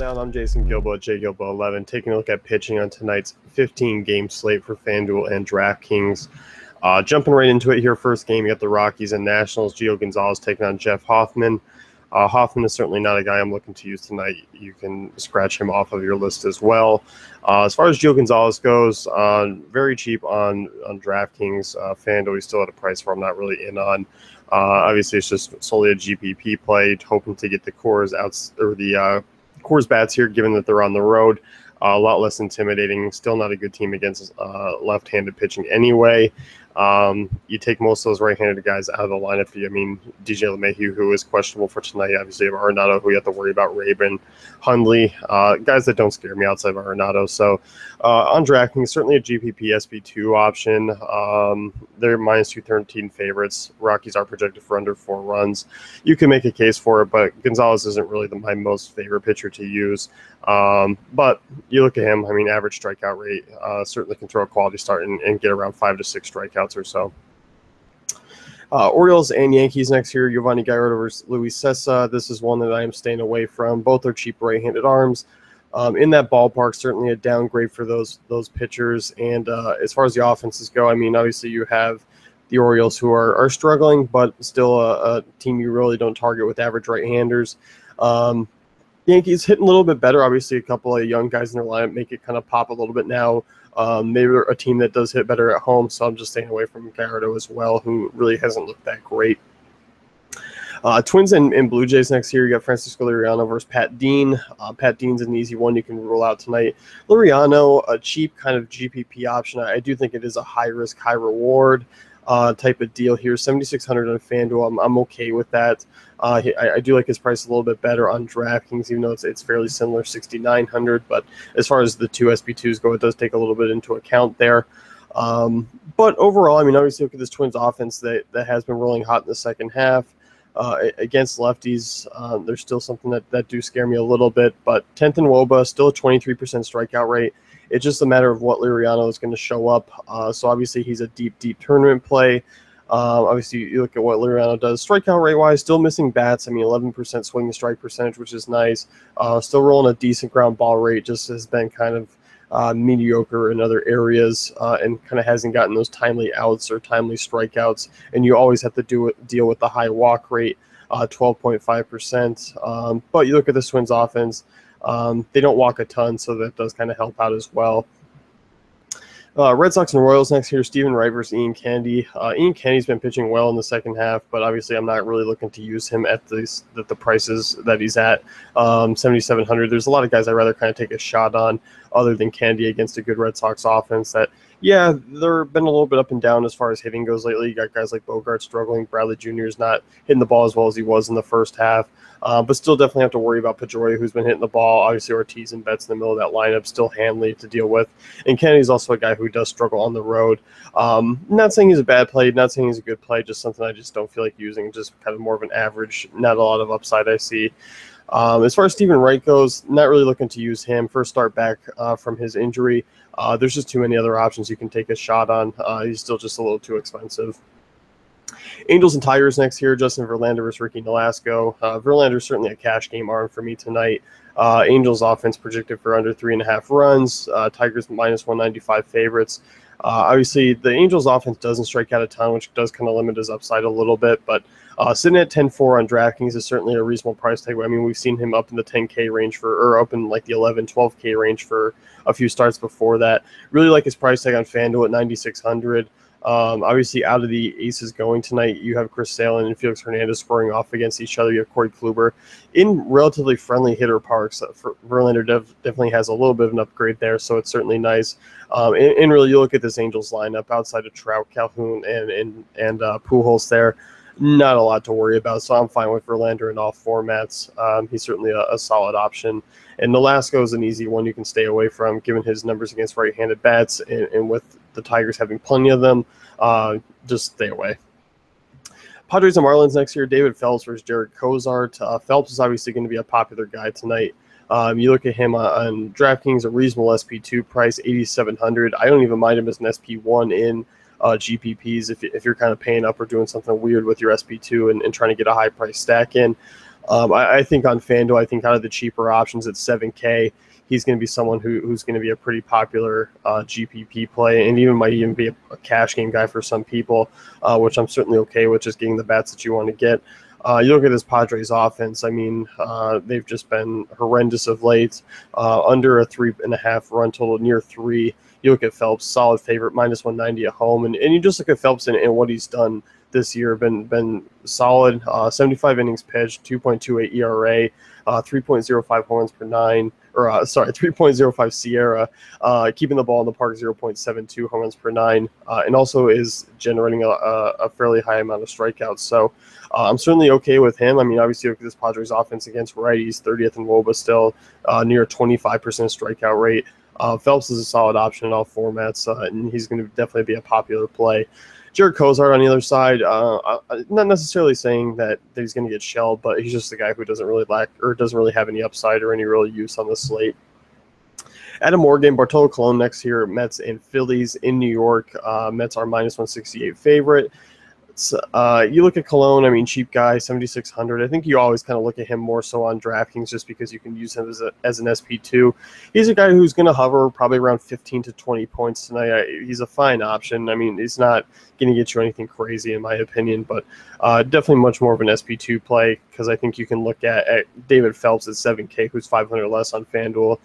Down. I'm Jason Gilbo at JGilbo11, taking a look at pitching on tonight's 15-game slate for FanDuel and DraftKings. Jumping right into it here, first game, you got the Rockies and Nationals. Gio Gonzalez taking on Jeff Hoffman. Hoffman is certainly not a guy I'm looking to use tonight. You can scratch him off of your list as well. As far as Gio Gonzalez goes, very cheap on DraftKings. FanDuel, he's still at a price where I'm not really in on. Obviously, it's just solely a GPP play, hoping to get the Coors Coors bats here, given that they're on the road. A lot less intimidating. Still not a good team against left-handed pitching anyway. You take most of those right-handed guys out of the lineup. I mean, DJ LeMahieu, who is questionable for tonight. Obviously, you have Arenado, who you have to worry about. Rabin, Hundley, guys that don't scare me outside of Arenado. So on DraftKings, certainly a GPP SB2 option. They're minus 213 favorites. Rockies are projected for under 4 runs. You can make a case for it, but Gonzalez isn't really my most favorite pitcher to use. But you look at him, I mean, average strikeout rate, certainly can throw a quality start and get around 5 to 6 strikeouts or so. Orioles and Yankees next year, Giovanni Gallardo versus Luis Cessa. This is one that I am staying away from. Both are cheap right-handed arms. In that ballpark, certainly a downgrade for those pitchers. And as far as the offenses go, I mean, obviously you have the Orioles who are struggling, but still a team you really don't target with average right-handers. Yankees hitting a little bit better. Obviously, a couple of young guys in their lineup make it kind of pop a little bit now. Maybe a team that does hit better at home, so I'm just staying away from Gallardo as well, who really hasn't looked that great. Twins and Blue Jays next year. You got Francisco Liriano versus Pat Dean. Pat Dean's an easy one you can rule out tonight. Liriano, a cheap kind of GPP option. I do think it is a high-risk, high-reward type of deal here. 7,600 on FanDuel. I'm okay with that. I do like his price a little bit better on DraftKings, even though it's fairly similar, 6,900. But as far as the two SB2s go, it does take a little bit into account there. But overall, I mean, obviously look at this Twins offense that has been rolling hot in the second half. Against lefties, there's still something that do scare me a little bit. But 10th in WOBA, still a 23% strikeout rate. It's just a matter of what Liriano is going to show up. So obviously he's a deep tournament play. Obviously, you look at what Liriano does. Strikeout rate-wise, still missing bats. I mean, 11% swing and strike percentage, which is nice. Still rolling a decent ground ball rate. Just has been kind of mediocre in other areas and kind of hasn't gotten those timely outs or timely strikeouts. And you always have to deal with the high walk rate, 12.5%. But you look at the Twins offense. They don't walk a ton, so that does kind of help out as well. Red Sox and Royals next year, Stephen Wright versus Ian Kennedy. Ian Kennedy's been pitching well in the second half, but obviously I'm not really looking to use him at the prices that he's at, 7,700. There's a lot of guys I'd rather kind of take a shot on other than Kennedy against a good Red Sox offense that, yeah, they've been a little bit up and down as far as hitting goes lately. You got guys like Bogart struggling. Bradley Jr. is not hitting the ball as well as he was in the first half. But still definitely have to worry about Pedroia, who's been hitting the ball. Obviously, Ortiz and Betts in the middle of that lineup, still Hanley to deal with. And Kennedy's also a guy who does struggle on the road. Not saying he's a bad play, not saying he's a good play, just something I just don't feel like using, just kind of more of an average, not a lot of upside I see. As far as Stephen Wright goes, not really looking to use him. First start back from his injury. There's just too many other options you can take a shot on. He's still just a little too expensive. Angels and Tigers next year, Justin Verlander versus Ricky Nolasco. Verlander is certainly a cash game arm for me tonight. Angels offense projected for under 3.5 runs. Tigers minus 195 favorites. Obviously, the Angels offense doesn't strike out a ton, which does kind of limit his upside a little bit. But sitting at 10-4 on DraftKings is certainly a reasonable price tag. I mean, we've seen him up in the 10K range or up in like the 11, 12K range for a few starts before that. Really like his price tag on FanDuel at 9,600. Obviously, out of the aces going tonight, you have Chris Sale and Felix Hernandez scoring off against each other. You have Corey Kluber in relatively friendly hitter parks. Verlander definitely has a little bit of an upgrade there, so it's certainly nice. And really, you look at this Angels lineup outside of Trout, Calhoun, and Pujols there. Not a lot to worry about, so I'm fine with Verlander in all formats. He's certainly a solid option. And Nolasco is an easy one you can stay away from, given his numbers against right-handed bats, and with the Tigers having plenty of them, just stay away. Padres and Marlins next year, David Phelps versus Jared Cozart. Phelps is obviously going to be a popular guy tonight. You look at him on DraftKings, a reasonable SP2 price, 8,700. I don't even mind him as an SP1 in GPPs if you're kind of paying up or doing something weird with your SP2 and trying to get a high price stack in. I think on FanDuel, I think out of the cheaper options at 7K, he's going to be someone who's going to be a pretty popular GPP play, and even might even be a cash game guy for some people, which I'm certainly okay with, just getting the bats that you want to get. You look at this Padres offense. I mean, they've just been horrendous of late. Under a 3.5 run total, near 3. You look at Phelps, solid favorite, -190 at home, and you just look at Phelps and what he's done this year. Been solid. 75 innings pitched, 2.28 ERA, 3.05 home runs per nine. 3.05 Sierra, keeping the ball in the park, 0.72 home runs per nine, and also is generating a fairly high amount of strikeouts. So I'm certainly okay with him. I mean, obviously, look at this Padres offense against righties, 30th in WOBA still, near 25% strikeout rate. Phelps is a solid option in all formats, and he's going to definitely be a popular play. Jared Kozart on the other side, not necessarily saying that he's going to get shelled, but he's just a guy who doesn't really have any upside or any real use on the slate. Adam Morgan, Bartolo Colon next here, Mets and Phillies in New York. Mets are -168 favorite. You look at Colon, I mean, cheap guy, 7,600. I think you always kind of look at him more so on DraftKings just because you can use him as an SP2. He's a guy who's going to hover probably around 15 to 20 points tonight. He's a fine option. I mean, he's not going to get you anything crazy in my opinion, but definitely much more of an SP2 play because I think you can look at David Phelps at 7K, who's 500 less on FanDuel,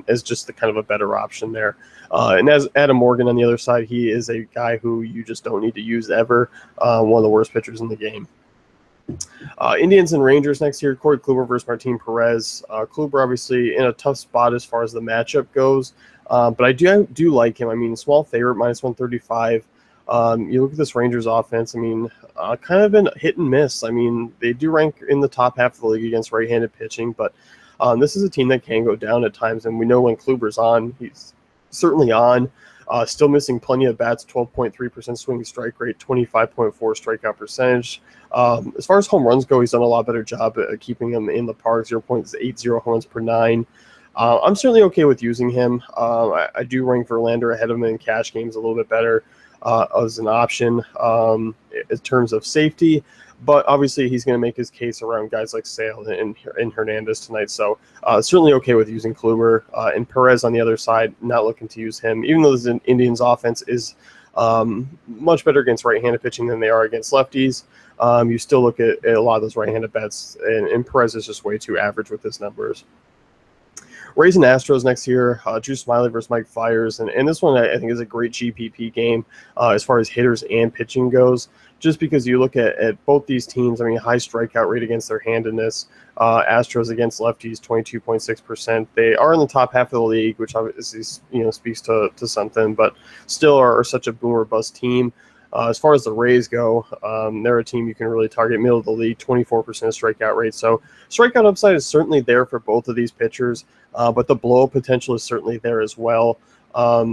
as just the kind of a better option there. And as Adam Morgan on the other side, he is a guy who you just don't need to use ever. One of the worst pitchers in the game. Indians and Rangers next year. Corey Kluber versus Martin Perez. Kluber obviously in a tough spot as far as the matchup goes, but I do like him. I mean, small favorite, -135. You look at this Rangers offense. I mean, kind of been hit and miss. I mean, they do rank in the top half of the league against right-handed pitching, but this is a team that can go down at times, and we know when Kluber's on, he's certainly on. Still missing plenty of bats, 12.3% swinging strike rate, 25.4 strikeout percentage. As far as home runs go, he's done a lot better job at keeping them in the park, 0.80 home runs per nine. I'm certainly okay with using him. I do rank Verlander ahead of him in cash games a little bit better as an option in terms of safety. But obviously, he's going to make his case around guys like Sale and Hernandez tonight. So certainly okay with using Kluber. And Perez on the other side, not looking to use him. Even though the Indians' offense is much better against right-handed pitching than they are against lefties, you still look at a lot of those right-handed bets, and Perez is just way too average with his numbers. Rays and Astros next year, Drew Smiley versus Mike Fiers. And this one I think is a great GPP game as far as hitters and pitching goes, just because you look at both these teams. I mean, high strikeout rate against their handedness. Astros against lefties, 22.6%. They are in the top half of the league, which obviously speaks to something, but still are such a boomer bust team. As far as the Rays go, they're a team you can really target, middle of the league, 24% strikeout rate. So strikeout upside is certainly there for both of these pitchers, but the blow potential is certainly there as well.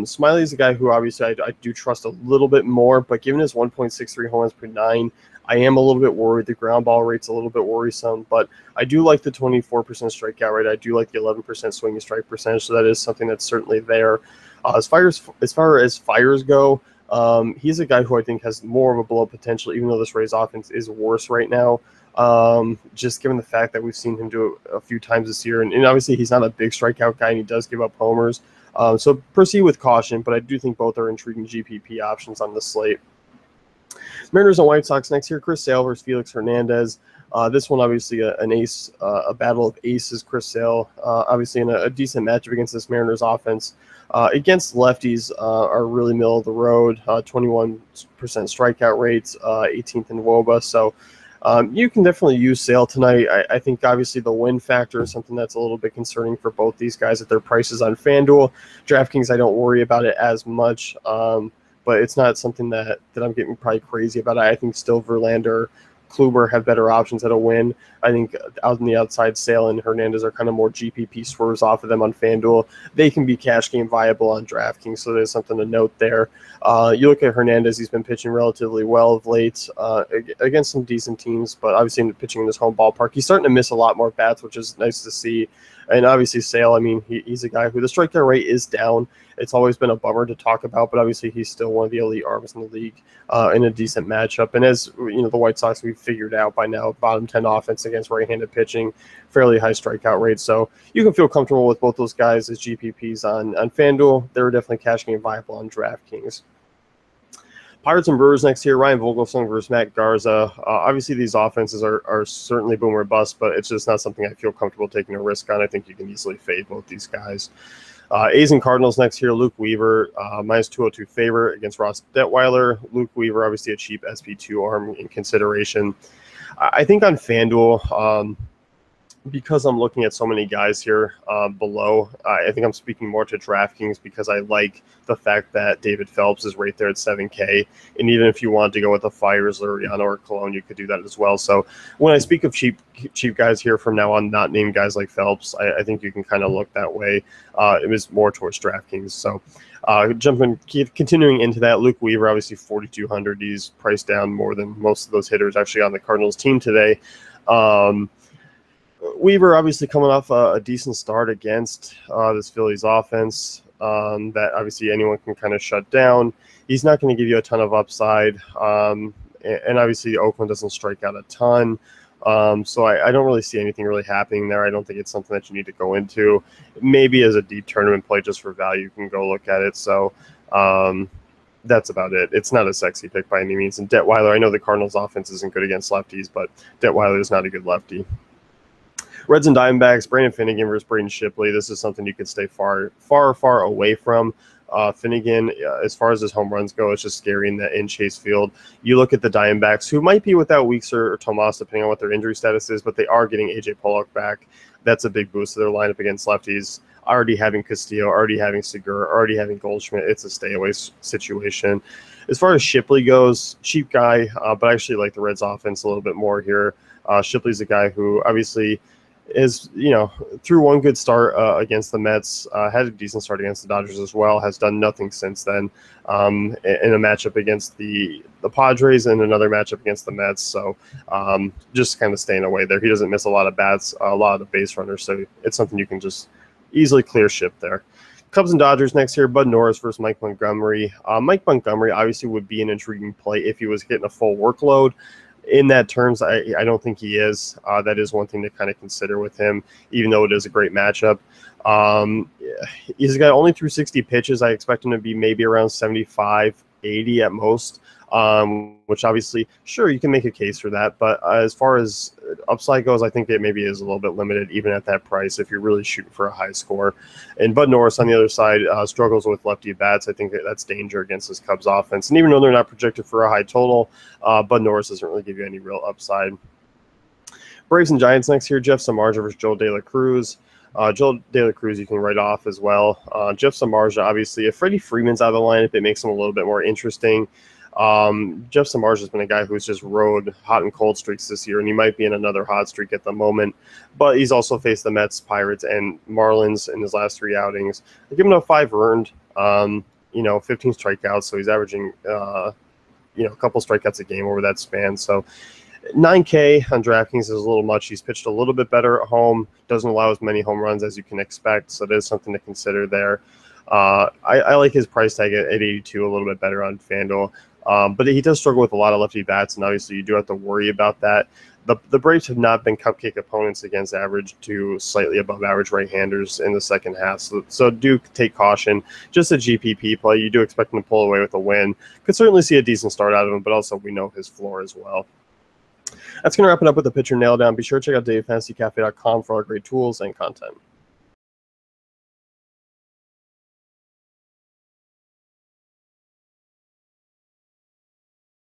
Smiley is a guy who obviously I do trust a little bit more, but given his 1.63 home runs per nine, I am a little bit worried. The ground ball rate's a little bit worrisome, but I do like the 24% strikeout rate. I do like the 11% swinging strike percentage, so that is something that's certainly there. As far as Fiers go, he's a guy who I think has more of a blow potential, even though this Rays offense is worse right now. Just given the fact that we've seen him do it a few times this year, and obviously he's not a big strikeout guy, and he does give up homers. So proceed with caution, but I do think both are intriguing GPP options on the slate. Mariners and White Sox next year. Chris Sale versus Felix Hernandez. This one obviously an ace, a battle of aces. Chris Sale obviously in a decent matchup against this Mariners offense. Against lefties are really middle of the road. 21% strikeout rates, 18th in WOBA. So you can definitely use Sale tonight. I think obviously the win factor is something that's a little bit concerning for both these guys at their prices on FanDuel. DraftKings, I don't worry about it as much, but it's not something that I'm getting probably crazy about. I think still Verlander, Kluber have better options at a win. I think out on the outside, Sale and Hernandez are kind of more GPP swerves off of them on FanDuel. They can be cash game viable on DraftKings, so there's something to note there. You look at Hernandez, he's been pitching relatively well of late against some decent teams, but obviously pitching in his home ballpark. He's starting to miss a lot more bats, which is nice to see. And obviously Sale, I mean, he's a guy who the strikeout rate is down. It's always been a bummer to talk about, but obviously he's still one of the elite arms in the league in a decent matchup. And as you know, the White Sox, we've figured out by now. Bottom 10 offense against right-handed pitching, fairly high strikeout rate. So you can feel comfortable with both those guys as GPPs on FanDuel. They're definitely cash game viable on DraftKings. Pirates and Brewers next year. Ryan Vogelsong versus Matt Garza. Obviously, these offenses are certainly boom or bust, but it's just not something I feel comfortable taking a risk on. I think you can easily fade both these guys. A's and Cardinals next year. Luke Weaver, minus 202 favorite against Ross Detweiler. Luke Weaver, obviously a cheap SP2 arm in consideration. I think on FanDuel, because I'm looking at so many guys here below, I think I'm speaking more to DraftKings because I like the fact that David Phelps is right there at 7K. And even if you want to go with the Fiers, Liriano, or Cologne, you could do that as well. So when I speak of cheap guys here from now on, not named guys like Phelps, I think you can kind of look that way. It was more towards DraftKings. So continuing into that, Luke Weaver, obviously 4,200. He's priced down more than most of those hitters actually on the Cardinals team today. Weaver obviously coming off a decent start against this Phillies offense that obviously anyone can kind of shut down. He's not going to give you a ton of upside, and obviously Oakland doesn't strike out a ton. So I don't really see anything really happening there. I don't think it's something that you need to go into. Maybe as a deep tournament play just for value, you can go look at it. So that's about it. It's not a sexy pick by any means. And Detweiler, I know the Cardinals offense isn't good against lefties, but Detweiler is not a good lefty. Reds and Diamondbacks, Brandon Finnegan versus Braden Shipley. This is something you can stay far away from. Finnegan, as far as his home runs go, it's just scary in Chase Field. You look at the Diamondbacks, who might be without Weeks or Tomas, depending on what their injury status is, but they are getting A.J. Pollock back. That's a big boost to their lineup against lefties. Already having Castillo, already having Segura, already having Goldschmidt. It's a stay-away situation. As far as Shipley goes, cheap guy, but I actually like the Reds offense a little bit more here. Shipley's a guy who obviously is, through one good start against the Mets, had a decent start against the Dodgers as well, has done nothing since then in a matchup against the Padres and another matchup against the Mets. So just kind of staying away there. He doesn't miss a lot of bats, a lot of the base runners, so it's something you can just easily clear ship there. Cubs and Dodgers next year, Bud Norris versus Mike Montgomery. Mike Montgomery obviously would be an intriguing play if he was getting a full workload. In that terms, I don't think he is. That is one thing to kind of consider with him, even though it is a great matchup. He's got only through 60 pitches. I expect him to be maybe around 75, 80 at most, which obviously, sure, you can make a case for that. But as far as upside goes, I think it maybe is a little bit limited, even at that price, if you're really shooting for a high score. And Bud Norris on the other side struggles with lefty bats. I think that's danger against this Cubs offense. And even though they're not projected for a high total, Bud Norris doesn't really give you any real upside. Braves and Giants next year, Jeff Samardzija versus Joe De La Cruz. Joel De La Cruz you can write off as well. Jeff Samardzija, obviously, if Freddie Freeman's out of the lineup, it makes him a little bit more interesting. Jeff Samardzija has been a guy who's just rode hot and cold streaks this year, and he might be in another hot streak at the moment. But he's also faced the Mets, Pirates, and Marlins in his last 3 outings. I give him a 5 earned, 15 strikeouts, so he's averaging, a couple strikeouts a game over that span. So 9K on DraftKings is a little much. He's pitched a little bit better at home, doesn't allow as many home runs as you can expect, so there's something to consider there. I like his price tag at 82 a little bit better on FanDuel. But he does struggle with a lot of lefty bats, and obviously you do have to worry about that. The Braves have not been cupcake opponents against average to slightly above average right-handers in the second half, so do take caution. Just a GPP play, you do expect him to pull away with a win. Could certainly see a decent start out of him, but also we know his floor as well. That's going to wrap it up with the pitcher nail down. Be sure to check out DaveFantasyCafe.com for all great tools and content.